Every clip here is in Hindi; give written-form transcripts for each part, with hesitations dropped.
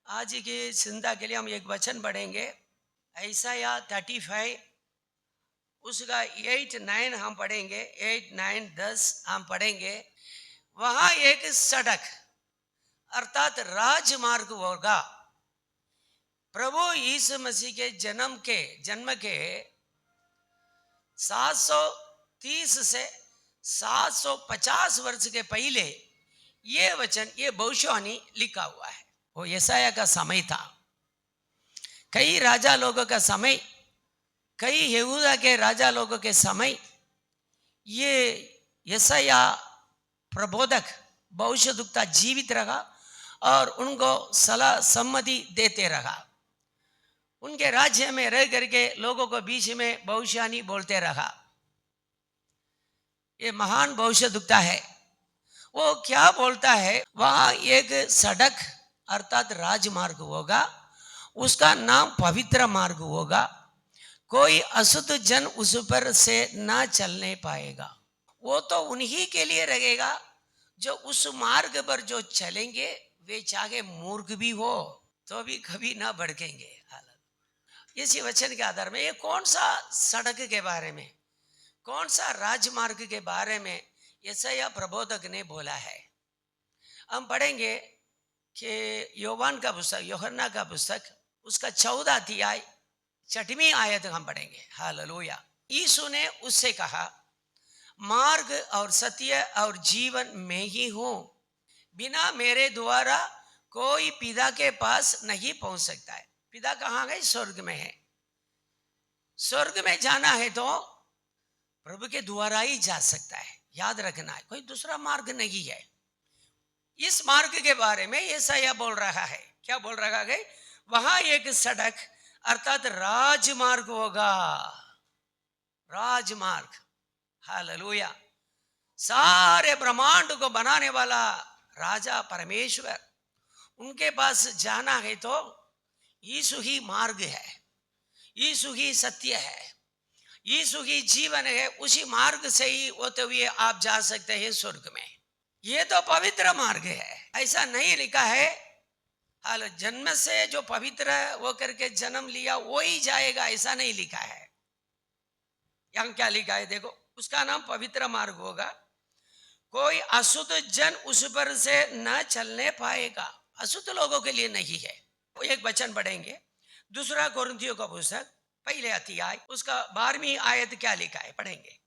आज की चिंता के लिए हम एक वचन पढ़ेंगे। ऐसाया 35 उसका 8 9 हम पढ़ेंगे। 8 9 10 हम पढ़ेंगे। वहां एक सड़क अर्थात राजमार्ग होगा। प्रभु यीशु मसीह के जन्म के 730 से 750 वर्ष के पहले ये वचन, ये भविष्यवाणी लिखा हुआ है। वो यशाया का समय था। कई राजा लोगों का समय, कई यहूदा के राजा लोगों के समय ये यशाया प्रबोधक भविष्यद्वक्ता जीवित रहा और उनको सलाह सम्मति देते रहा। उनके राज्य में रह करके लोगों को बीच में भविष्यवाणी बोलते रहा। ये महान भविष्यद्वक्ता है। वो क्या बोलता है, वहां एक सड़क अर्थात राजमार्ग होगा, उसका नाम पवित्र मार्ग होगा, कोई अशुद्ध जन उस पर से ना चलने पाएगा। वो तो उन्हीं के लिए रहेगा जो उस मार्ग पर जो चलेंगे, वे चाहे मूर्ख भी हो तो भी कभी ना भड़केंगे। इसी वचन के आधार में ये कौन सा सड़क के बारे में, कौन सा राजमार्ग के बारे में यशाया प्रबोधक ने बोला है, हम पढ़ेंगे कि यूहन्ना का पुस्तक उसका 14 अध्याय 6वीं आयत हम पढ़ेंगे। हालेलुया। यीशु ने उससे कहा, मार्ग और सत्य और जीवन में ही हूं, बिना मेरे द्वारा कोई पिता के पास नहीं पहुंच सकता है। पिता कहाँ गए? स्वर्ग में है। स्वर्ग में जाना है तो प्रभु के द्वारा ही जा सकता है। याद रखना है, कोई दूसरा मार्ग नहीं है। इस मार्ग के बारे में यशाया बोल रहा है। क्या बोल रहा है? वहां एक सड़क अर्थात राजमार्ग होगा। राजमार्ग। हालेलुया। सारे ब्रह्मांड को बनाने वाला राजा परमेश्वर, उनके पास जाना है तो यीशु ही मार्ग है, यीशु ही सत्य है, यीशु ही जीवन है। उसी मार्ग से ही होते हुए आप जा सकते हैं स्वर्ग में। ये तो पवित्र मार्ग है। ऐसा नहीं लिखा है हाल जन्म से जो पवित्र वो करके जन्म लिया वो ही जाएगा, ऐसा नहीं लिखा है। यहाँ क्या लिखा है देखो, उसका नाम पवित्र मार्ग होगा, कोई अशुद्ध जन उस पर से न चलने पाएगा। अशुद्ध लोगों के लिए नहीं है। एक वचन पढ़ेंगे, दूसरा कोरिन्थियों का पुस्तक पहले अध्याय उसका 12वीं आयत क्या लिखा है पढ़ेंगे।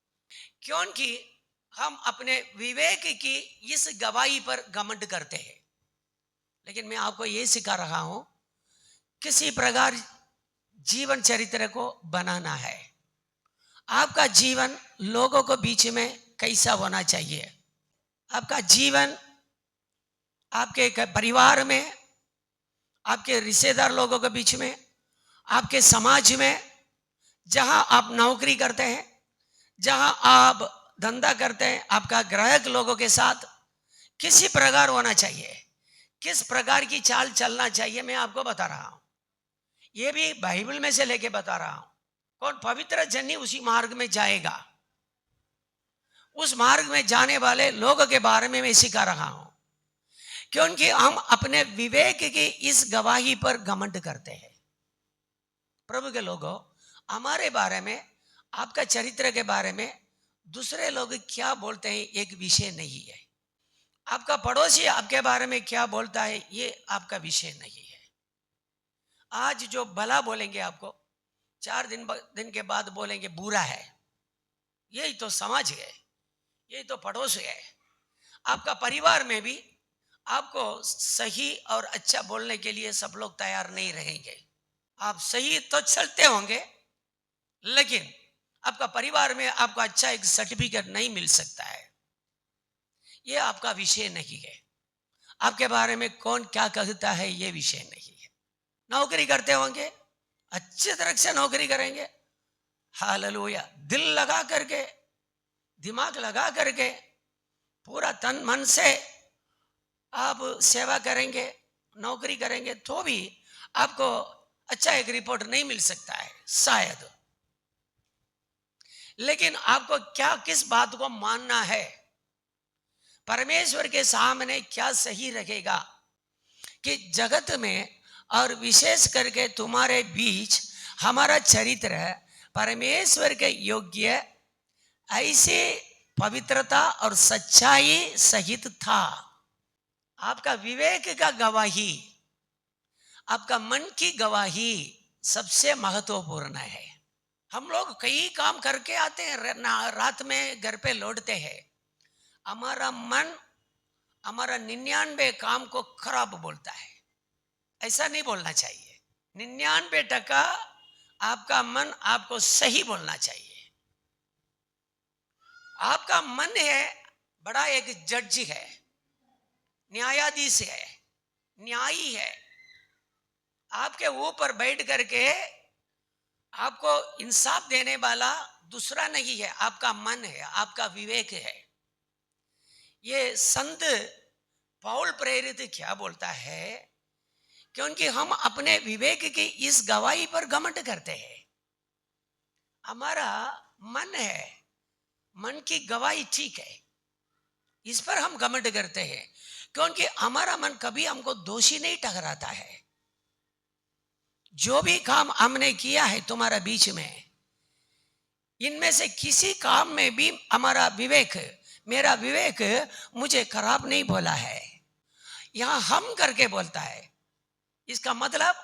क्योंकि हम अपने विवेक की इस गवाही पर घमंड करते हैं, लेकिन मैं आपको ये सिखा रहा हूं, किसी प्रकार जीवन चरित्र को बनाना है। आपका जीवन लोगों को बीच में कैसा होना चाहिए? आपका जीवन आपके परिवार में, आपके रिश्तेदार लोगों के बीच में, आपके समाज में, जहां आप नौकरी करते हैं, जहां आप धंधा करते हैं, आपका ग्राहक लोगों के साथ किसी प्रकार होना चाहिए, किस प्रकार की चाल चलना चाहिए, मैं आपको बता रहा हूं। ये भी बाइबल में से लेके बता रहा हूं। कौन पवित्र जन उसी मार्ग में जाएगा। उस मार्ग में जाने वाले लोगों के बारे में मैं सिखा रहा हूं, क्योंकि हम अपने विवेक की इस गवाही पर घमंड करते हैं। प्रभु के लोगों, हमारे बारे में, आपका चरित्र के बारे में दूसरे लोग क्या बोलते हैं एक विषय नहीं है। आपका पड़ोसी आपके बारे में क्या बोलता है ये आपका विषय नहीं है। आज जो भला बोलेंगे आपको, 4 दिन के बाद बोलेंगे बुरा है। यही तो समाज है, यही तो पड़ोस है। आपका परिवार में भी आपको सही और अच्छा बोलने के लिए सब लोग तैयार नहीं रहेंगे। आप सही तो चलते होंगे, लेकिन आपका परिवार में आपको अच्छा एक सर्टिफिकेट नहीं मिल सकता है। ये आपका विषय नहीं है। आपके बारे में कौन क्या कहता है ये विषय नहीं है। नौकरी करते होंगे, अच्छी तरह से नौकरी करेंगे, हालेलुया, दिल लगा करके, दिमाग लगा करके, पूरा तन मन से आप सेवा करेंगे, नौकरी करेंगे, तो भी आपको अच्छा एक रिपोर्ट नहीं मिल सकता है शायद। लेकिन आपको क्या, किस बात को मानना है? परमेश्वर के सामने क्या सही रखेगा कि जगत में और विशेष करके तुम्हारे बीच हमारा चरित्र परमेश्वर के योग्य ऐसे पवित्रता और सच्चाई सहित था। आपका विवेक का गवाही, आपका मन की गवाही सबसे महत्वपूर्ण है। हम लोग कई काम करके आते हैं, रात में घर पे लौटते हैं, हमारा मन हमारा 99 काम को खराब बोलता है। ऐसा नहीं बोलना चाहिए। 99% आपका मन आपको सही बोलना चाहिए। आपका मन है बड़ा एक जज है, न्यायाधीश है, न्यायी है, आपके ऊपर बैठ करके आपको इंसाफ देने वाला दूसरा नहीं है, आपका मन है, आपका विवेक है। ये संत पौल प्रेरित क्या बोलता है, क्योंकि हम अपने विवेक की इस गवाही पर घमंड करते हैं। हमारा मन है, मन की गवाही ठीक है, इस पर हम घमंड करते हैं, क्योंकि हमारा मन कभी हमको दोषी नहीं ठहराता है। जो भी काम हमने किया है तुम्हारा बीच में, इनमें से किसी काम में भी हमारा विवेक, मेरा विवेक मुझे खराब नहीं बोला है, यहां हम करके बोलता है। इसका मतलब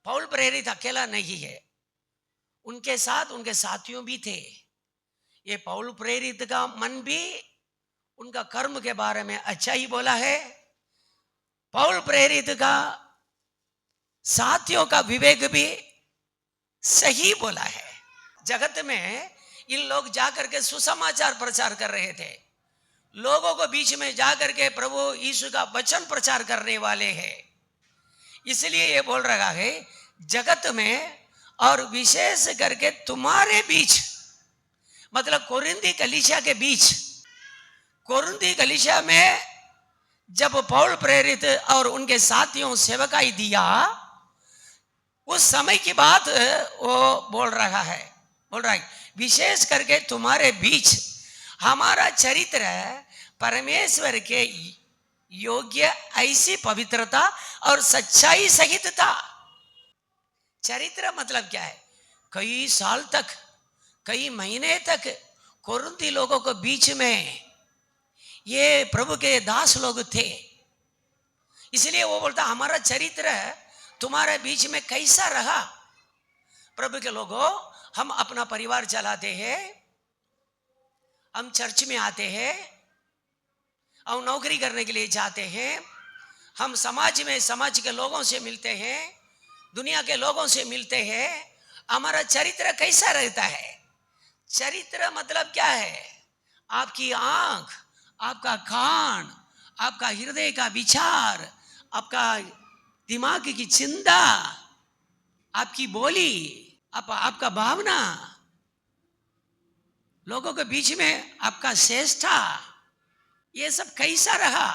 पौल प्रेरित अकेला नहीं है, उनके साथ उनके साथियों भी थे। ये पौल प्रेरित का मन भी उनका कर्म के बारे में अच्छा ही बोला है, पौल प्रेरित का साथियों का विवेक भी सही बोला है। जगत में इन लोग जाकर के सुसमाचार प्रचार कर रहे थे, लोगों को बीच में जाकर के प्रभु यीशु का वचन प्रचार करने वाले हैं। इसलिए ये बोल रहा है जगत में और विशेष करके तुम्हारे बीच, मतलब कोरिन्थी कलीसिया के बीच। कोरिन्थी कलीसिया में जब पौल प्रेरित और उनके साथियों सेवकाई दिया, उस समय की बात वो बोल रहा है विशेष करके तुम्हारे बीच हमारा चरित्र परमेश्वर के योग्य ऐसी पवित्रता और सच्चाई सहित था। चरित्र मतलब क्या है? कई साल तक, कई महीने तक कोरिन्थी लोगों के बीच में ये प्रभु के दास लोग थे, इसलिए वो बोलता हमारा चरित्र तुम्हारे बीच में कैसा रहा। प्रभु के लोगों, हम अपना परिवार चलाते हैं, हम चर्च में आते हैं, हम नौकरी करने के लिए जाते हैं, हम समाज में समाज के लोगों से मिलते हैं, दुनिया के लोगों से मिलते हैं, हमारा चरित्र कैसा रहता है? चरित्र मतलब क्या है? आपकी आंख, आपका कान, आपका हृदय का विचार, आपका दिमाग की चिंता, आपकी बोली, आपका भावना, लोगों के बीच में आपका श्रेष्ठता, ये सब कैसा रहा?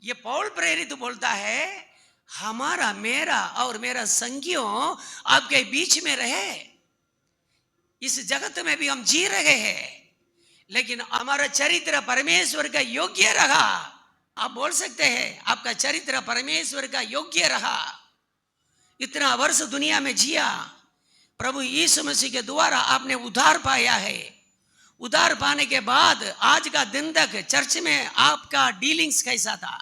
ये पौल प्रेरित बोलता है हमारा, मेरा और मेरा संगियों आपके बीच में रहे। इस जगत में भी हम जी रहे हैं, लेकिन हमारा चरित्र परमेश्वर का योग्य रहा। आप बोल सकते हैं आपका चरित्र परमेश्वर का योग्य रहा। इतना वर्ष दुनिया में जिया, प्रभु यीशु मसीह के द्वारा आपने उद्धार पाया है। उद्धार पाने के बाद आज का दिन तक चर्च में आपका डीलिंग्स कैसा था?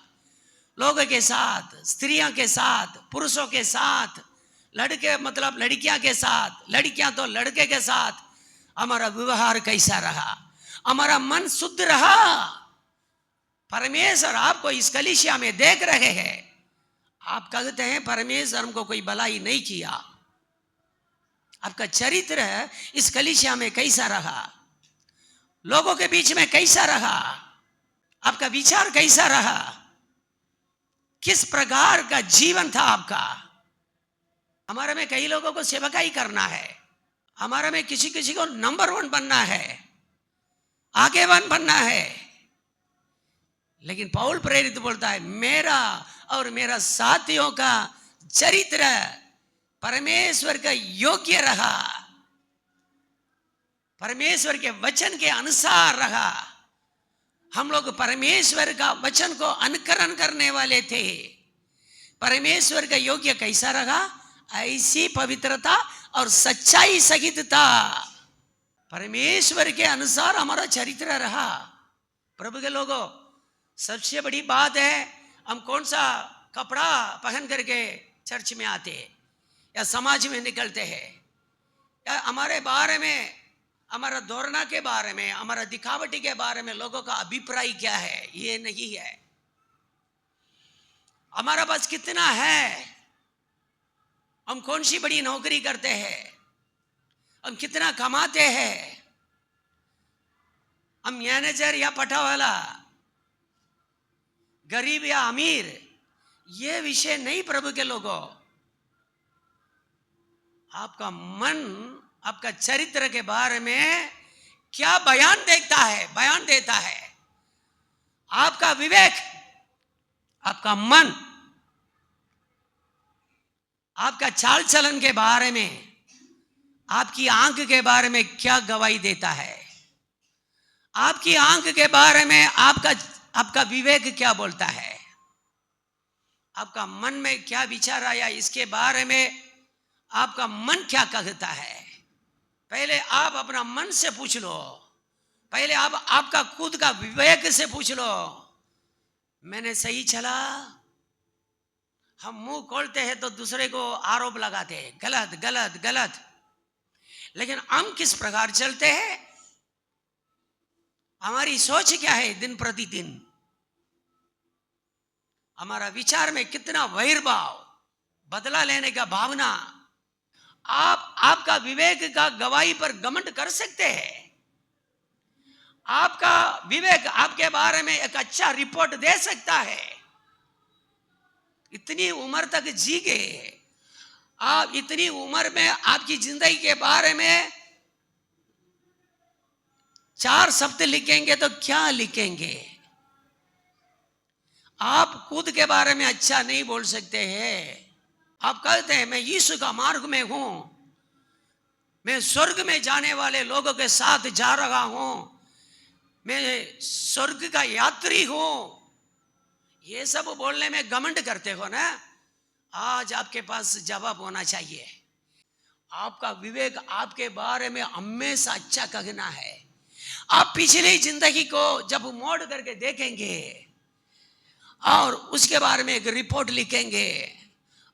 लोगों के साथ, स्त्रियों के साथ, पुरुषों के साथ, लड़के मतलब लड़कियां के साथ, लड़कियां तो लड़के के साथ हमारा व्यवहार कैसा रहा? हमारा मन शुद्ध रहा? परमेश्वर आपको इस कलीसिया में देख रहे हैं, आप कहते हैं परमेश्वर हमको कोई भलाई नहीं किया। आपका चरित्र इस कलीसिया में कैसा रहा? लोगों के बीच में कैसा रहा? आपका विचार कैसा रहा? किस प्रकार का जीवन था आपका? हमारे में कई लोगों को सेवकाई करना है, हमारे में किसी किसी को नंबर 1 बनना है, आगे बनना है, लेकिन पौल प्रेरित बोलता है मेरा और मेरा साथियों का चरित्र परमेश्वर का योग्य रहा, परमेश्वर के वचन के अनुसार रहा। हम लोग परमेश्वर का वचन को अनुकरण करने वाले थे, परमेश्वर का योग्य कैसा रहा, ऐसी पवित्रता और सच्चाई सहित था। परमेश्वर के अनुसार हमारा चरित्र रहा। प्रभु के लोगों, सबसे बड़ी बात है हम कौन सा कपड़ा पहन करके चर्च में आते हैं या समाज में निकलते हैं, या हमारे बारे में, हमारा दौड़ना के बारे में, हमारा दिखावटी के बारे में लोगों का अभिप्राय क्या है, ये नहीं है। हमारा पास कितना है, हम कौन सी बड़ी नौकरी करते हैं, हम कितना कमाते हैं, हम मैनेजर या पटावाला, गरीब या अमीर, ये विषय नहीं प्रभु के लोगों। आपका मन, आपका चरित्र के बारे में क्या बयान देता है। आपका विवेक, आपका मन, आपका चाल चलन के बारे में, आपकी आंख के बारे में क्या गवाही देता है। आपकी आंख के बारे में आपका विवेक क्या बोलता है। आपका मन में क्या विचार आया, इसके बारे में आपका मन क्या कहता है। पहले आप अपना मन से पूछ लो, पहले आप आपका खुद का विवेक से पूछ लो, मैंने सही चला। हम मुंह खोलते हैं तो दूसरे को आरोप लगाते हैं, गलत गलत गलत, लेकिन हम किस प्रकार चलते हैं, हमारी सोच क्या है, दिन प्रतिदिन हमारा विचार में कितना वैरभाव, बदला लेने का भावना। आपका विवेक का गवाही पर घमंड कर सकते हैं। आपका विवेक आपके बारे में एक अच्छा रिपोर्ट दे सकता है। इतनी उम्र तक जी गए आप, इतनी उम्र में आपकी जिंदगी के बारे में 4 शब्द लिखेंगे तो क्या लिखेंगे। आप खुद के बारे में अच्छा नहीं बोल सकते हैं। आप कहते हैं मैं यीशु का मार्ग में हूं, मैं स्वर्ग में जाने वाले लोगों के साथ जा रहा हूं, मैं स्वर्ग का यात्री हूं। ये सब बोलने में घमंड करते हो ना। आज आपके पास जवाब होना चाहिए। आपका विवेक आपके बारे में हमेशा अच्छा कहना है। आप पिछली जिंदगी को जब मोड़ करके देखेंगे और उसके बारे में एक रिपोर्ट लिखेंगे,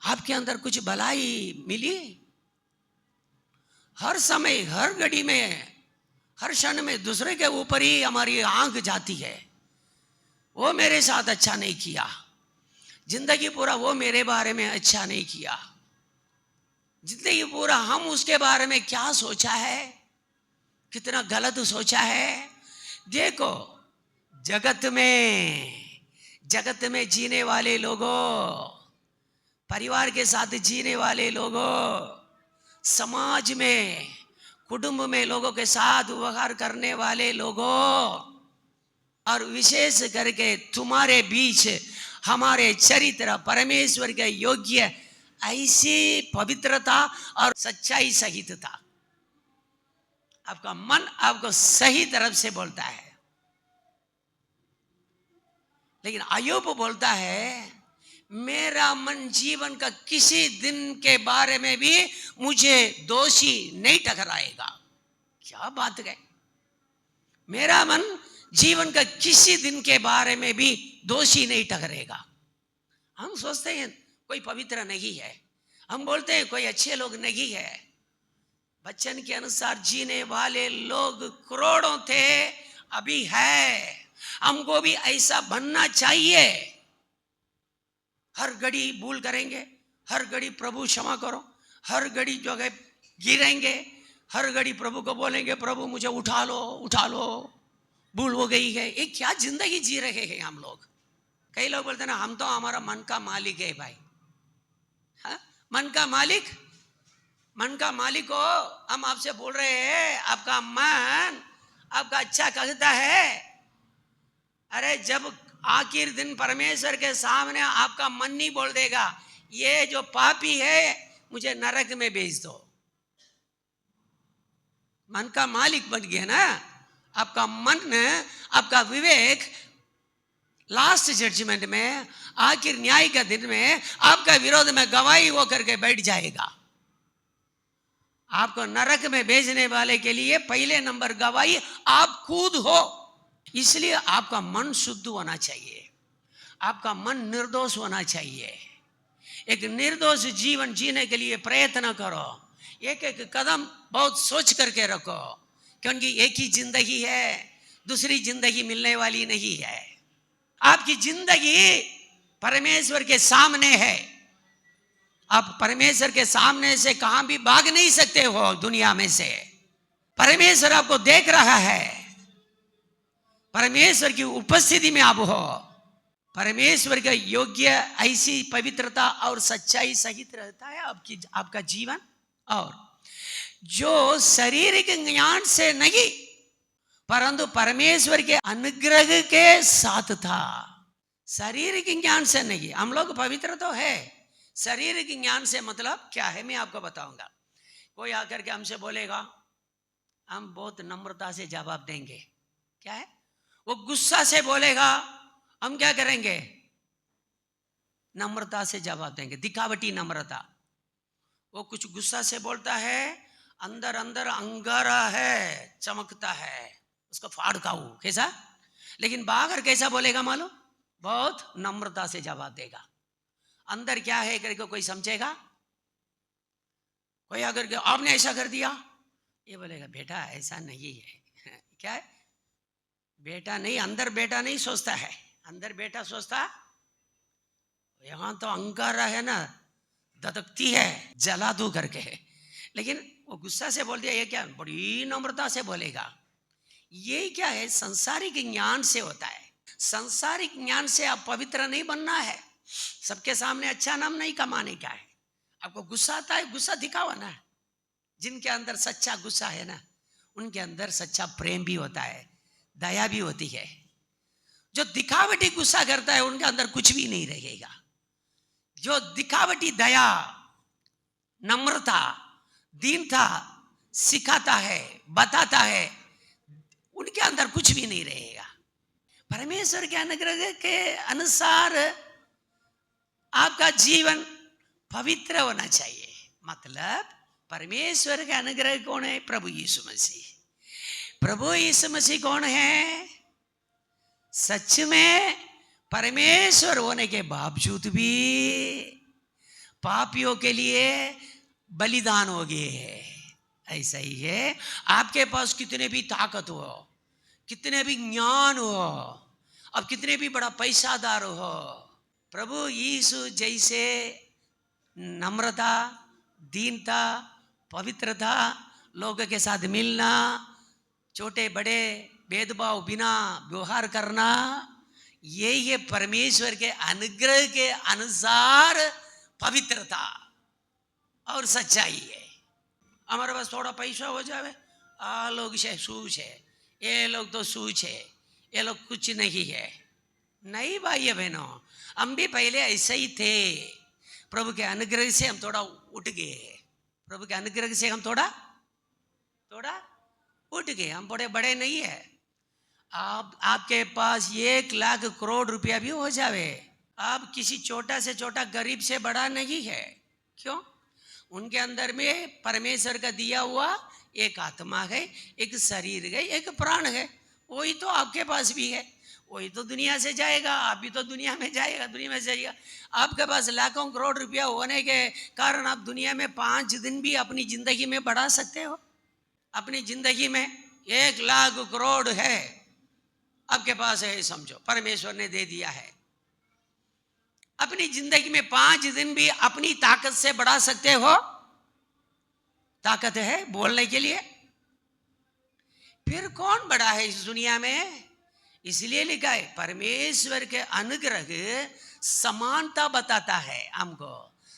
आपके अंदर कुछ भलाई मिली। हर समय, हर घड़ी में, हर क्षण में दूसरे के ऊपर ही हमारी आंख जाती है। वो मेरे साथ अच्छा नहीं किया, जिंदगी पूरा वो मेरे बारे में अच्छा नहीं किया, जिंदगी पूरा हम उसके बारे में क्या सोचा है, कितना गलत सोचा है। देखो, जगत में जीने वाले लोगों, परिवार के साथ जीने वाले लोगों, समाज में, कुटुंब में लोगों के साथ व्यवहार करने वाले लोगों, और विशेष करके तुम्हारे बीच हमारे चरित्र परमेश्वर के योग्य ऐसी पवित्रता और सच्चाई सहित था। आपका मन आपको सही तरफ से बोलता है। लेकिन अय्यूब बोलता है मेरा मन जीवन का किसी दिन के बारे में भी मुझे दोषी नहीं ठहराएगा। क्या बात है। मेरा मन जीवन का किसी दिन के बारे में भी दोषी नहीं ठहरेगा। हम सोचते हैं कोई पवित्र नहीं है, हम बोलते हैं कोई अच्छे लोग नहीं है। वचन के अनुसार जीने वाले लोग करोड़ों थे, अभी है। हमको भी ऐसा बनना चाहिए। हर घड़ी भूल करेंगे, हर घड़ी प्रभु क्षमा करो, हर घड़ी जो है गिरेंगे, हर घड़ी प्रभु को बोलेंगे प्रभु मुझे उठा लो, भूल हो गई है। ये क्या जिंदगी जी रहे हैं हम लोग। कई लोग बोलते ना हम तो हमारा मन का मालिक है भाई। हाँ? मन का मालिक हो। हम आपसे बोल रहे हैं आपका मन आपका अच्छा कहता है। अरे जब आखिर दिन परमेश्वर के सामने आपका मन नहीं बोल देगा ये जो पापी है मुझे नरक में भेज दो। मन का मालिक बन गया ना आपका मन, आपका विवेक लास्ट जजमेंट में, आखिर न्याय का दिन में आपका विरोध में गवाही हो करके बैठ जाएगा। आपको नरक में भेजने वाले के लिए पहले नंबर गवाही आप खुद हो। इसलिए आपका मन शुद्ध होना चाहिए, आपका मन निर्दोष होना चाहिए। एक निर्दोष जीवन जीने के लिए प्रयत्न करो। एक एक कदम बहुत सोच करके रखो, क्योंकि एक ही जिंदगी है, दूसरी जिंदगी मिलने वाली नहीं है। आपकी जिंदगी परमेश्वर के सामने है। आप परमेश्वर के सामने से कहां भी भाग नहीं सकते हो दुनिया में से। परमेश्वर आपको देख रहा है, परमेश्वर की उपस्थिति में आप हो। परमेश्वर का योग्य ऐसी पवित्रता और सच्चाई सहित रहता है आपका जीवन। और जो शारीरिक ज्ञान से नहीं, परंतु परमेश्वर के अनुग्रह के साथ था। शारीरिक ज्ञान से नहीं। हम लोग पवित्र तो है, शारीरिक ज्ञान से मतलब क्या है मैं आपको बताऊंगा। कोई आकर के हमसे बोलेगा, हम बहुत नम्रता से जवाब देंगे। क्या है? वो गुस्सा से बोलेगा, हम क्या करेंगे? नम्रता से जवाब देंगे, दिखावटी नम्रता। वो कुछ गुस्सा से बोलता है, अंदर अंदर अंगारा है, चमकता है, उसको फाड़ खाऊ कैसा। लेकिन बाहर कैसा बोलेगा मालूम? बहुत नम्रता से जवाब देगा। अंदर क्या है करके कोई समझेगा? कोई अगर के आपने ऐसा कर दिया, ये बोलेगा बेटा ऐसा नहीं है। क्या है? बेटा नहीं, अंदर बेटा नहीं सोचता है। अंदर बेटा सोचता यहां तो अंगारा है ना, ददकती है, जला दू करके है। लेकिन वो गुस्सा से बोल दिया, ये क्या बड़ी नम्रता से बोलेगा। ये क्या है? संसारिक ज्ञान से होता है। संसारिक ज्ञान से आप पवित्र नहीं बनना है, सबके सामने अच्छा नाम नहीं कमाने का है। आपको गुस्सा आता है, गुस्सा दिखावा ना। जिनके अंदर सच्चा गुस्सा है ना, उनके अंदर सच्चा प्रेम भी होता है, दया भी होती है। जो दिखावटी गुस्सा करता है उनके अंदर कुछ भी नहीं रहेगा। जो दिखावटी दया, नम्रता, दीनता सिखाता है, बताता है, उनके अंदर कुछ भी नहीं रहेगा। परमेश्वर के अनुग्रह के अनुसार आपका जीवन पवित्र होना चाहिए। मतलब परमेश्वर का अनुग्रह कौन है? प्रभु यीशु मसीह। प्रभु यीशु मसीह कौन है? सच में परमेश्वर होने के बावजूद भी पापियों के लिए बलिदान हो गए हैं। ऐसा ही है, आपके पास कितने भी ताकत हो, कितने भी ज्ञान हो, अब कितने भी बड़ा पैसादार हो, प्रभु यीशु जैसे नम्रता, दीनता, पवित्रता, लोगों के साथ मिलना, छोटे बड़े भेदभाव बिना व्यवहार करना, ये परमेश्वर के अनुग्रह के अनुसार पवित्रता और सच्चाई है। हमारे पास थोड़ा पैसा हो जाए, आ लोग से सूच है, ये लोग तो सूच है, ये लोग कुछ नहीं है। नहीं भाई बहनों, हम भी पहले ऐसे ही थे। प्रभु के अनुग्रह से हम थोड़ा उठ गए। प्रभु के अनुग्रह से हम थोड़ा उठ गए। हम बड़े बड़े नहीं है। आपके पास 1,00,000 करोड़ रुपया भी हो जावे, आप किसी छोटा से छोटा गरीब से बड़ा नहीं है। क्यों? उनके अंदर में परमेश्वर का दिया हुआ एक आत्मा है, एक शरीर है, एक प्राण है। वही तो आपके पास भी है। वही तो दुनिया से जाएगा, आप भी तो दुनिया में जाएगा, दुनिया में जाएगा। आपके पास लाखों करोड़ रुपया होने के कारण आप दुनिया में 5 दिन भी अपनी जिंदगी में बढ़ा सकते हो। अपनी जिंदगी में 1,00,000 करोड़ है आपके पास है, समझो परमेश्वर ने दे दिया है। अपनी जिंदगी में 5 दिन भी अपनी ताकत से बढ़ा सकते हो। ताकत है बोलने के लिए। फिर कौन बड़ा है इस दुनिया में? इसलिए लिखा है परमेश्वर के अनुग्रह समानता बताता है हमको।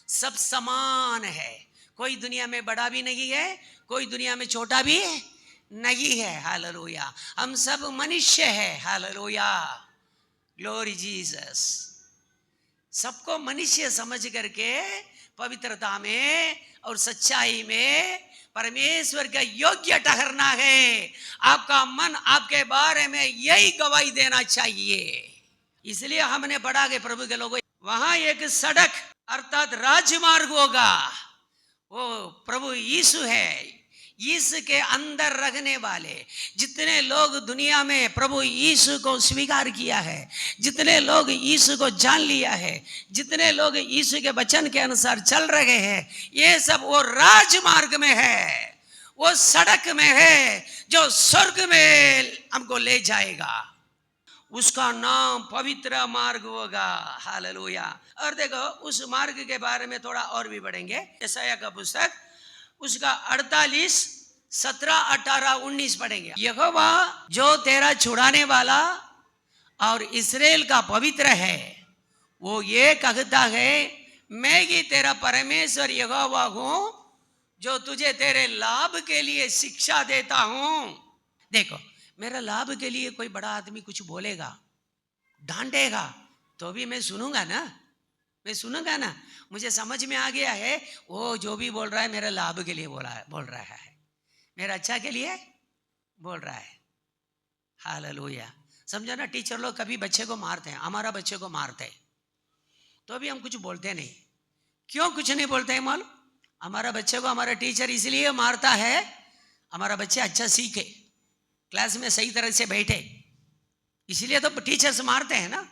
सब समान है, कोई दुनिया में बड़ा भी नहीं है, कोई दुनिया में छोटा भी नहीं है। हालेलुया। हम सब मनुष्य है। Hallelujah, glory Jesus. सबको मनुष्य समझ करके पवित्रता में और सच्चाई में परमेश्वर का योग्य ठहरना है। आपका मन आपके बारे में यही गवाही देना चाहिए। इसलिए हमने पढ़ा कि प्रभु के लोगों वहां एक सड़क अर्थात राजमार्ग होगा, वो प्रभु यीशु है। यीशु के अंदर रहने वाले जितने लोग दुनिया में प्रभु यीशु को स्वीकार किया है, जितने लोग यीशु को जान लिया है, जितने लोग यीशु के वचन के अनुसार चल रहे हैं, ये सब वो राजमार्ग में है, वो सड़क में है जो स्वर्ग में हमको ले जाएगा। उसका नाम पवित्र मार्ग होगा। हालेलुया। और देखो उस मार्ग के बारे में थोड़ा और भी पढ़ेंगे। यशायाह का पुस्तक उसका 48, 17, 18, 19 पढ़ेंगे। यहोवा जो तेरा छुड़ाने वाला और इस्राएल का पवित्र है, वो ये कहता है, मैं ही तेरा परमेश्वर यहोवा हूं जो तुझे तेरे लाभ के लिए शिक्षा देता हूं। देखो मेरा लाभ के लिए कोई बड़ा आदमी कुछ बोलेगा, डांटेगा, तो भी मैं सुनूंगा ना, मैं सुनूंगा ना। मुझे समझ में आ गया है वो जो भी बोल रहा है मेरे लाभ के लिए बोल रहा है, मेरा अच्छा के लिए बोल रहा है। हालेलुया। समझो ना, टीचर लोग कभी बच्चे को मारते हैं, हमारा बच्चे को मारते हैं तो भी हम कुछ बोलते नहीं। क्यों कुछ नहीं बोलते हैं मालूम? हमारा बच्चे को हमारा टीचर इसलिए मारता है हमारा बच्चे अच्छा सीखे, क्लास में सही तरह से बैठे, इसलिए तो टीचर्स मारते हैं ना।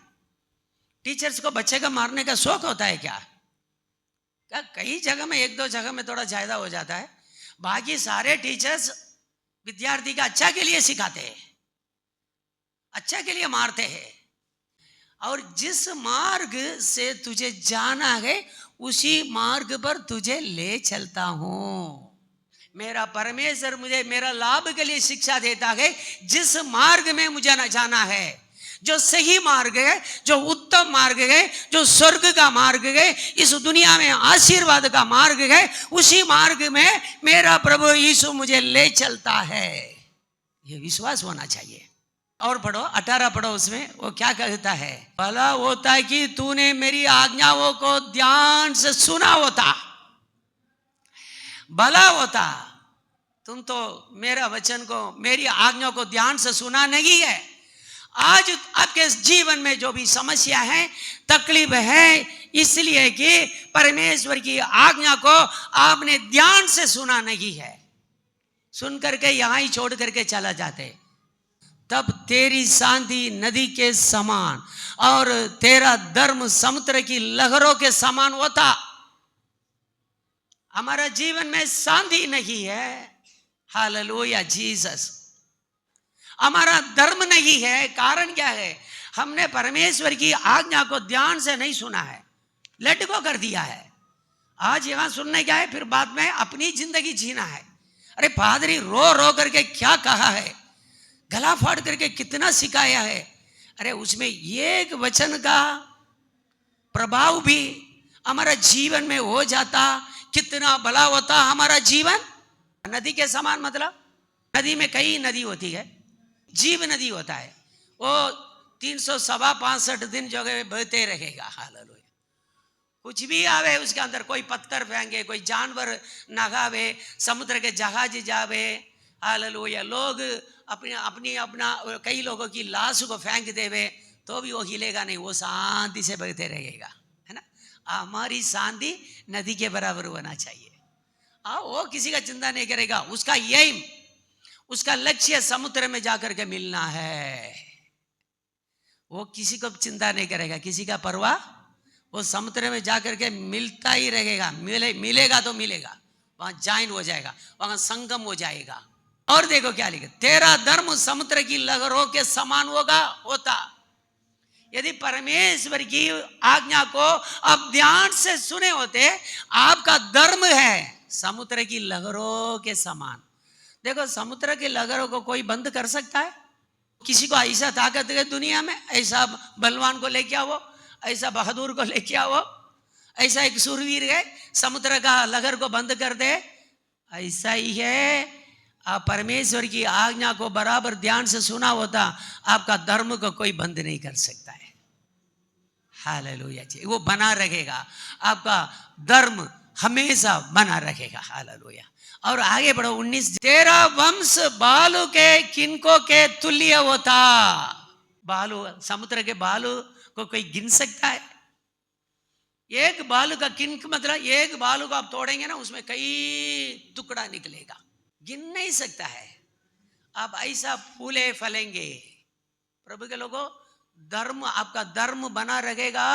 टीचर्स को बच्चे का मारने का शौक होता है क्या? कई जगह में, एक दो जगह में थोड़ा ज्यादा हो जाता है, बाकी सारे टीचर्स विद्यार्थी का अच्छा के लिए सिखाते हैं, अच्छा के लिए मारते हैं। और जिस मार्ग से तुझे जाना है उसी मार्ग पर तुझे ले चलता हूं। मेरा परमेश्वर मुझे मेरा लाभ के लिए शिक्षा देता है। जिस मार्ग में मुझे न जाना है, जो सही मार्ग है, जो उत्तम मार्ग है, जो स्वर्ग का मार्ग है, इस दुनिया में आशीर्वाद का मार्ग है, उसी मार्ग में मेरा प्रभु यीशु मुझे ले चलता है। ये विश्वास होना चाहिए। और पढ़ो 18 पढ़ो, उसमें वो क्या कहता है? भला होता कि तूने मेरी आज्ञाओं को ध्यान से सुना होता। भला होता तुम तो मेरा वचन को, मेरी आज्ञा को ध्यान से सुना नहीं है। आज आपके जीवन में जो भी समस्या है, तकलीफ है, इसलिए कि परमेश्वर की आज्ञा को आपने ध्यान से सुना नहीं है। सुन करके यहां ही छोड़ करके चला जाते, तब तेरी शांति नदी के समान और तेरा धर्म समुद्र की लहरों के समान होता। हमारा जीवन में शांति नहीं है। Hallelujah Jesus. हमारा धर्म नहीं है। कारण क्या है? हमने परमेश्वर की आज्ञा को ध्यान से नहीं सुना है, लेट गो कर दिया है। आज यहां सुनने क्या है, फिर बाद में अपनी जिंदगी जीना है। अरे पादरी रो रो करके क्या कहा है, गला फाड़ करके कितना सिखाया है। अरे उसमें एक वचन का प्रभाव भी हमारा जीवन में हो जाता, कितना भला होता हमारा जीवन। नदी के समान मतलब नदी में कई नदी होती है, जीव नदी होता है, वो 365 दिन जो है बहते रहेगा। हालेलुया। कुछ भी आवे उसके अंदर, कोई पत्थर फेंके, कोई जानवर नगावे, समुद्र के जहाज जावे। हालेलुया। लोग अपना कई लोगों की लाश को फेंक देवे तो भी वो हिलेगा नहीं, वो शांति से बहते रहेगा, है ना। हमारी शांति नदी के बराबर होना चाहिए। वो किसी का चिंता नहीं करेगा, उसका एम, उसका लक्ष्य समुद्र में जाकर के मिलना है। वो किसी को चिंता नहीं करेगा, किसी का परवाह, वो समुद्र में जाकर के मिलता ही रहेगा। मिलेगा तो मिलेगा, वहां ज्वाइन हो जाएगा, वहां संगम हो जाएगा। और देखो क्या लिखा, तेरा धर्म समुद्र की लहरों के समान होता। यदि परमेश्वर की आज्ञा को आप ध्यान से सुने होते, आपका धर्म है समुद्र की लहरों के समान। देखो समुद्र की लहरों को कोई बंद कर सकता है? किसी को ऐसा ताकत है दुनिया में, ऐसा बलवान को लेके आओ, ऐसा बहादुर को लेके आओ, ऐसा एक सूरवीर है समुद्र का लहर को बंद कर दे? ऐसा ही है। आप परमेश्वर की आज्ञा को बराबर ध्यान से सुना होता, आपका धर्म को कोई बंद नहीं कर सकता है। हालेलुया जी। वो बना रहेगा, आपका धर्म हमेशा बना रहेगा। हालेलुया। और आगे बढ़ो 19, तेरा वंश बालू के किनको के तुल्य होता। बालू, समुद्र के बालू को कोई गिन सकता है? एक बालू का किन मतलब एक बालू को आप तोड़ेंगे ना, उसमें कई टुकड़ा निकलेगा, गिन नहीं सकता है। आप ऐसा फूले फलेंगे प्रभु के लोगों। धर्म, आपका धर्म बना रहेगा,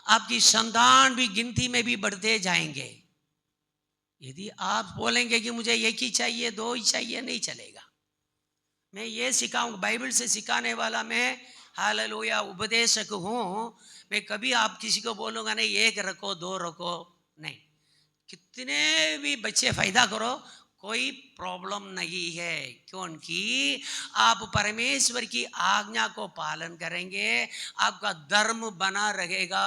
आपकी संतान भी गिनती में भी बढ़ते जाएंगे। यदि आप बोलेंगे कि मुझे एक ही चाहिए, दो ही चाहिए, नहीं चलेगा। मैं ये सिखाऊंगा, बाइबल से सिखाने वाला मैं, हालेलुया, उपदेशक हूँ। मैं कभी आप किसी को बोलूँगा नहीं एक रखो, दो रखो, नहीं। कितने भी बच्चे फायदा करो, कोई प्रॉब्लम नहीं है, क्योंकि आप परमेश्वर की आज्ञा को पालन करेंगे, आपका धर्म बना रहेगा।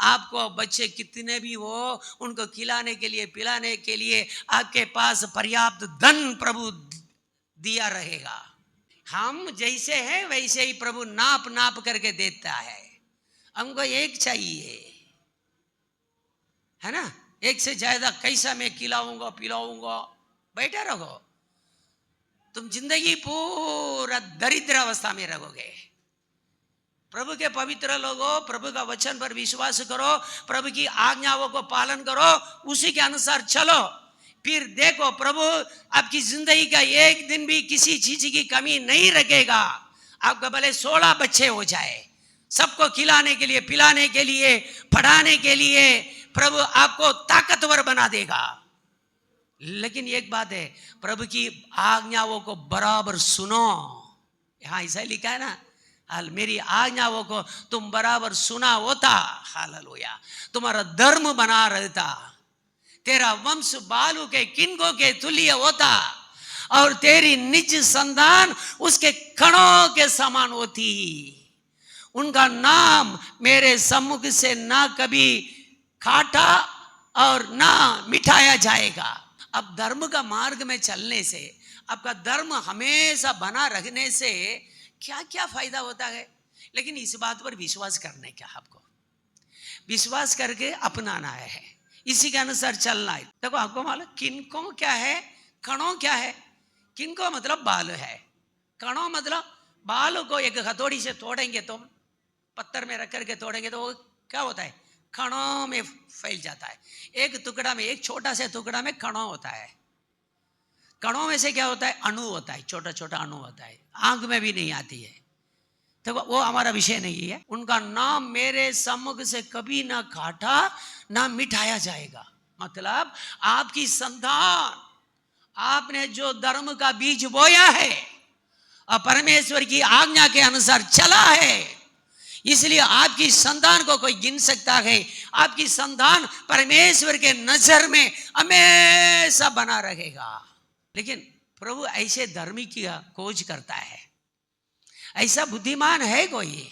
आपको बच्चे कितने भी हो, उनको खिलाने के लिए, पिलाने के लिए आपके पास पर्याप्त धन प्रभु दिया रहेगा। हम जैसे हैं वैसे ही प्रभु नाप नाप करके देता है। हमको एक चाहिए, है ना? एक से ज्यादा कैसा मैं खिलाऊंगा पिलाऊंगा, बैठा रहो, तुम जिंदगी पूरा दरिद्र अवस्था में रहोगे। प्रभु के पवित्र लोगों, प्रभु का वचन पर विश्वास करो, प्रभु की आज्ञाओं को पालन करो, उसी के अनुसार चलो, फिर देखो प्रभु आपकी जिंदगी का एक दिन भी किसी चीज की कमी नहीं रखेगा। आपका भले 16 बच्चे हो जाए, सबको खिलाने के लिए, पिलाने के लिए, पढ़ाने के लिए प्रभु आपको ताकतवर बना देगा। लेकिन एक बात है, प्रभु की आज्ञाओं को बराबर सुनो। यहां ऐसा लिखा है ना, हाल मेरी आज्ञाओं को तुम बराबर सुना होता, हालेलुया, तुम्हारा धर्म बना रहता, तेरा वंश बालू के किनको के तुल्य होता, और तेरी निज संतान उसके कणों के समान होती। उनका नाम मेरे सम्मुख से ना कभी काटा और ना मिटाया जाएगा। अब धर्म का मार्ग में चलने से, आपका धर्म हमेशा बना रखने से क्या क्या फायदा होता है। लेकिन इस बात पर विश्वास करने का, आपको विश्वास करके अपनाना है, इसी के अनुसार चलना है। देखो आपको मालूम किनको क्या है, कणों क्या है? किनको मतलब बाल है, कणों मतलब बाल को एक हथौड़ी से तोड़ेंगे, तुम पत्थर में रख करके तोड़ेंगे तो वो क्या होता है, कणों में फैल जाता है। एक टुकड़ा में, एक छोटा सा टुकड़ा में कणों होता है। कणों में से क्या होता है, अणु होता है, छोटा छोटा अणु होता है, आंख में भी नहीं आती है। तो वो हमारा विषय नहीं है। उनका नाम मेरे सम्मुख से कभी ना काटा ना मिटाया जाएगा। मतलब आपकी संतान, आपने जो धर्म का बीज बोया है और परमेश्वर की आज्ञा के अनुसार चला है, इसलिए आपकी संतान को कोई गिन सकता है। आपकी संतान परमेश्वर के नजर में हमेशा बना रहेगा। लेकिन प्रभु ऐसे धर्मी की खोज करता है। ऐसा बुद्धिमान है कोई,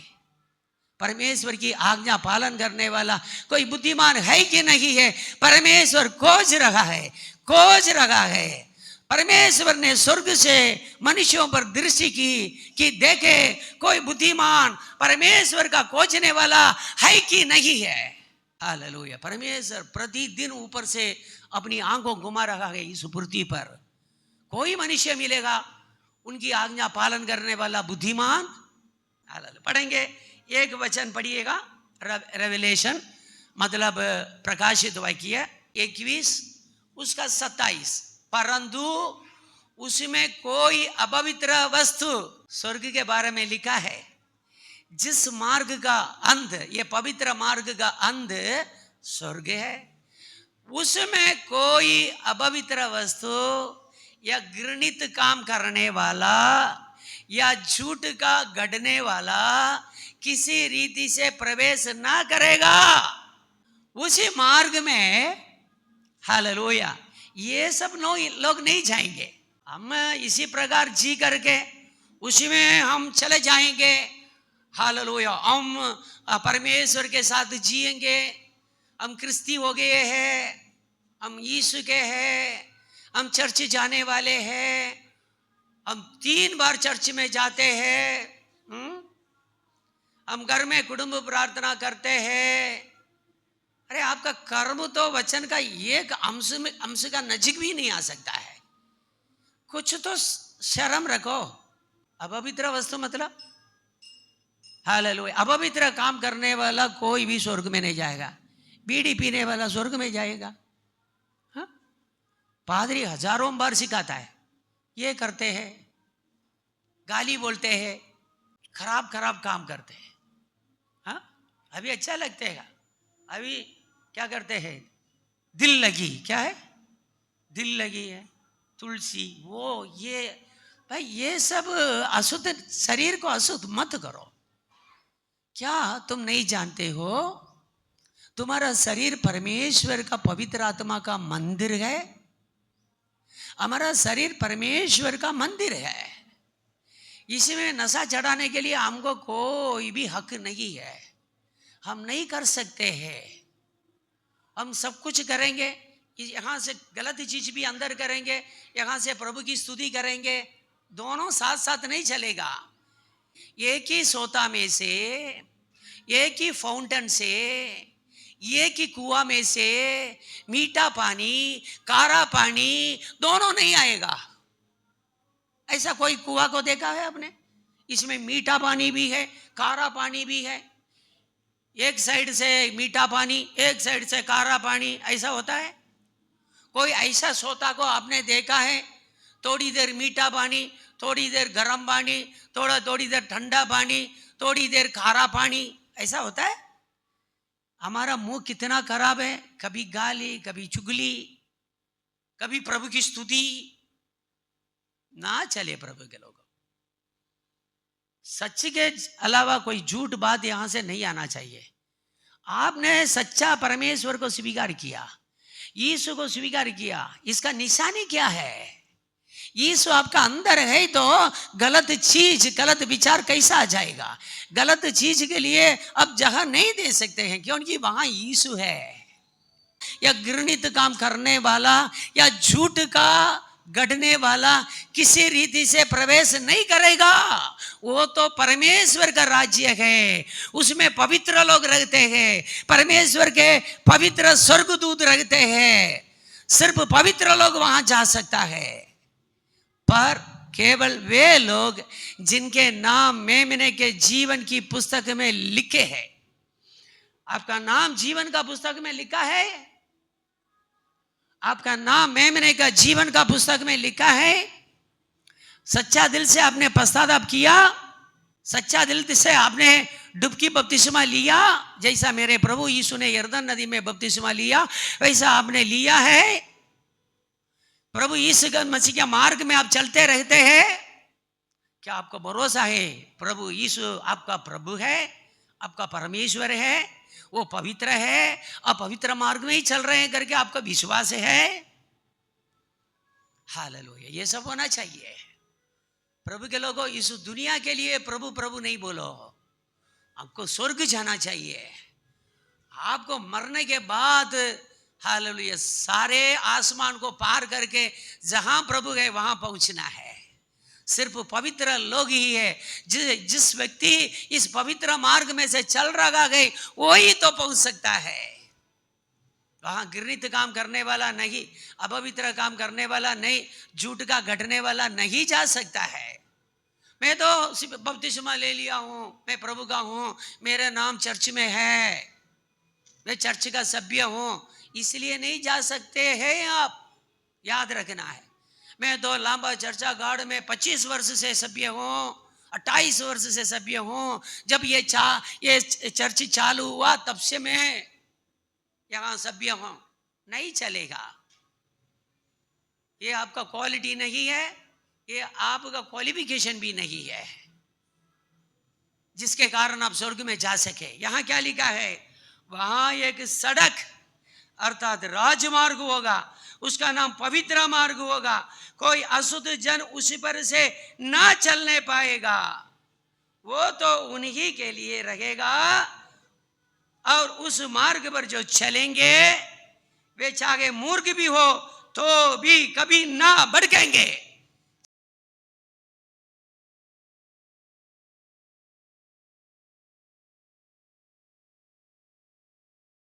परमेश्वर की आज्ञा पालन करने वाला कोई बुद्धिमान है कि नहीं है? परमेश्वर खोज रहा है, खोज रहा है। परमेश्वर ने स्वर्ग से मनुष्यों पर दृष्टि की कि देखे कोई बुद्धिमान परमेश्वर का खोजने वाला है कि नहीं है। हालेलुया। परमेश्वर प्रतिदिन ऊपर से अपनी आंखों घुमा रहा है इस पृथ्वी पर। कोई मनुष्य मिलेगा उनकी आज्ञा पालन करने वाला बुद्धिमान? पढ़ेंगे, एक वचन पढ़िएगा, रेवलेशन मतलब प्रकाशित वाक्य 21 उसका 27। परंतु उसमें कोई अपवित्र वस्तु, स्वर्ग के बारे में लिखा है, जिस मार्ग का अंत, ये पवित्र मार्ग का अंत स्वर्ग है, उसमें कोई अपवित्र वस्तु या घृणित काम करने वाला या झूठ का गढ़ने वाला किसी रीति से प्रवेश ना करेगा। उसी मार्ग में, हालेलुया, ये सब लोग नहीं जाएंगे। हम इसी प्रकार जी करके उसी में हम चले जाएंगे। हालेलुया, हम परमेश्वर के साथ जिएंगे। हम क्रिस्ती हो गए हैं, हम यीशु के हैं, हम चर्च जाने वाले हैं, हम 3 बार चर्च में जाते हैं, हम घर में कुटुंब प्रार्थना करते हैं। अरे आपका कर्म तो वचन का एक अंश का नजीक भी नहीं आ सकता है। कुछ तो शर्म रखो। अपवित्र वस्तु मतलब हालेलुया। अपवित्र काम करने वाला कोई भी स्वर्ग में नहीं जाएगा। बीड़ी पीने वाला स्वर्ग में जाएगा। हाँ? पादरी हजारों बार सिखाता है, ये करते हैं, गाली बोलते हैं, खराब खराब काम करते हैं। हाँ? अभी अच्छा लगते हैं। अभी क्या करते हैं, दिल लगी, क्या है, दिल लगी है, तुलसी, वो ये भाई, ये सब अशुद्ध, शरीर को अशुद्ध मत करो। क्या तुम नहीं जानते हो तुम्हारा शरीर परमेश्वर का पवित्र आत्मा का मंदिर है? हमारा शरीर परमेश्वर का मंदिर है। इसमें नशा चढ़ाने के लिए हमको कोई भी हक नहीं है। हम नहीं कर सकते हैं। हम सब कुछ करेंगे, यहाँ से गलत चीज भी अंदर करेंगे, यहाँ से प्रभु की स्तुति करेंगे, दोनों साथ साथ नहीं चलेगा। एक ही सोता में से, एक ही फाउंटेन से, एक ही कुआं में से मीठा पानी, कारा पानी दोनों नहीं आएगा। ऐसा कोई कुआं को देखा है आपने? इसमें मीठा पानी भी है, कारा पानी भी है। एक साइड से मीठा पानी, एक साइड से कारा पानी, ऐसा होता है? कोई ऐसा सोता को आपने देखा है? थोड़ी देर मीठा पानी, थोड़ी देर गर्म पानी, थोड़ी देर ठंडा पानी, थोड़ी देर खारा पानी, ऐसा होता है? हमारा मुंह कितना खराब है, कभी गाली, कभी चुगली, कभी प्रभु की स्तुति। ना चले प्रभु के लोग। सच के अलावा कोई झूठ बात यहां से नहीं आना चाहिए। आपने सच्चा परमेश्वर को स्वीकार किया, यीशु को स्वीकार किया, इसका निशानी क्या है? यीशु आपका अंदर है तो गलत चीज, गलत विचार कैसा आ जाएगा? गलत चीज के लिए अब जगह नहीं दे सकते हैं, क्योंकि वहां यीशु है। या घृणित काम करने वाला या झूठ का गढ़ने वाला किसी रीति से प्रवेश नहीं करेगा। वो तो परमेश्वर का राज्य है, उसमें पवित्र लोग रहते हैं, परमेश्वर के पवित्र स्वर्गदूत रहते हैं। सिर्फ पवित्र लोग वहां जा सकता है। पर केवल वे लोग जिनके नाम मेमने के जीवन की पुस्तक में लिखे हैं। आपका नाम जीवन का पुस्तक में लिखा है? आपका नाम मेमने का जीवन का पुस्तक में लिखा है? सच्चा दिल से आपने पश्चाताप किया, सच्चा दिल से आपने डुबकी बपतिस्मा लिया, जैसा मेरे प्रभु यीशु ने यरदन नदी में बपतिस्मा लिया वैसा आपने लिया है? प्रभु यीशु मसीह के मार्ग में आप चलते रहते हैं? क्या आपको भरोसा है प्रभु यीशु आपका प्रभु है, आपका परमेश्वर है, वो पवित्र है, आप पवित्र मार्ग में ही चल रहे हैं करके आपका विश्वास है? हालेलुया। ये सब होना चाहिए। प्रभु के लोगों, इस दुनिया के लिए प्रभु प्रभु नहीं बोलो, आपको स्वर्ग जाना चाहिए। आपको मरने के बाद हालेलुया सारे आसमान को पार करके जहां प्रभु है वहां पहुंचना है। सिर्फ पवित्र लोग ही है, जिस व्यक्ति इस पवित्र मार्ग में से चल रहा है वही तो पहुंच सकता है। वहां घृणित काम करने वाला नहीं, अपवित्र काम करने वाला नहीं, झूठ का घटने वाला नहीं जा सकता है। मैं तो बपतिस्मा ले लिया हूं, मैं प्रभु का हूं, मेरा नाम चर्च में है, मैं चर्च का सभ्य हूं, इसलिए नहीं जा सकते हैं। आप याद रखना है, मैं तो लांबा चर्चा गार्ड में 25 वर्ष से सभ्य हूं, 28 वर्ष से सभ्य हूं। जब ये चर्च चालू हुआ तब से मैं यहां सभ्य हूं। नहीं चलेगा। ये आपका क्वालिटी नहीं है, ये आपका क्वालिफिकेशन भी नहीं है जिसके कारण आप स्वर्ग में जा सके। यहां क्या लिखा है? वहां एक सड़क अर्थात राजमार्ग होगा, उसका नाम पवित्र मार्ग होगा, कोई अशुद्ध जन उस पर से ना चलने पाएगा, वो तो उन्हीं के लिए रहेगा। और उस मार्ग पर जो चलेंगे वे चाहे मूर्ख भी हो तो भी कभी ना भटकेंगे।